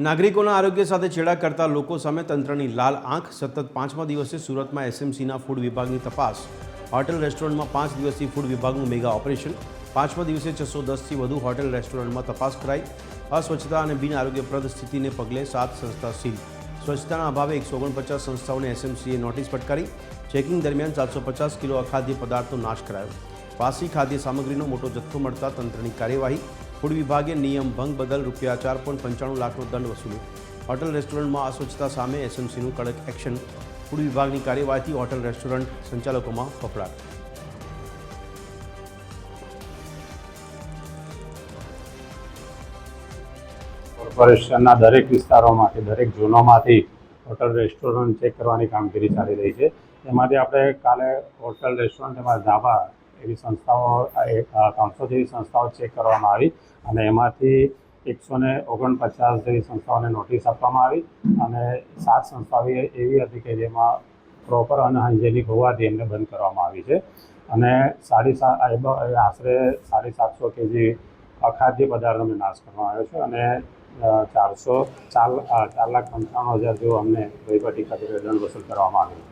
નાગરિકોના આરોગ્ય સાથે છેડા કરતા લોકો સામે તંત્રની લાલ આંખ. સતત 5મા દિવસે સુરતમાં એસએમસીના ફૂડ વિભાગની તપાસ. હોટેલ રેસ્ટોરન્ટમાં 5 દિવસથી ફૂડ વિભાગનું મેગા ઓપરેશન. 5મા દિવસે 610થી વધુ હોટેલ રેસ્ટોરન્ટમાં તપાસ કરાઈ. અસ્વચ્છતા અને બિન આરોગ્યપ્રદ સ્થિતિને પગલે 7 સંસ્થા સીલ. સ્વચ્છતાના અભાવે 149 સંસ્થાઓને એસએમસીએ નોટિસ ફટકારી. ચેકિંગ દરમિયાન 750 કિલો અખાદ્ય પદાર્થનો નાશ કરાયો. વાસી ખાદ્ય સામગ્રીનો મોટો જથ્થો મળતા તંત્રની કાર્યવાહી. ફૂડ વિભાગે નિયમ ભંગ બદલ ₹4.95 લાખનો દંડ વસૂલ્યો. હોટેલ રેસ્ટોરન્ટમાં અસ્વચ્છતા સામે એસએમસીનું કડક એક્શન. ફૂડ વિભાગની કાર્યવાહીથી હોટેલ રેસ્ટોરન્ટ સંચાલકોમાં ફફડાટ. કોર્પોરેશનના દરેક વિસ્તારોમાંથી, દરેક ઝોનોમાંથી હોટલ રેસ્ટોરન્ટ ચેક કરવાની કામગીરી ચાલી રહી છે. એમાંથી આપણે કાલે હોટલ રેસ્ટોરન્ટ તેમજ ધાબા એવી સંસ્થાઓ 300 જેવી સંસ્થાઓ ચેક કરવામાં આવી અને એમાંથી 149 જેવી સંસ્થાઓને નોટિસ આપવામાં આવી અને 7 સંસ્થાઓ એવી હતી કે જેમાં પ્રોપર અનહાઇજેનિક હોવાથી એમને બંધ કરવામાં આવી છે અને આશરે 750 કેજી અખાદ્ય પદાર્થોનો નાશ કરવામાં આવ્યો છે અને 4,95,000 જેવો અમને વહીવટી ખાતે દંડ વસૂલ કરવામાં આવ્યો.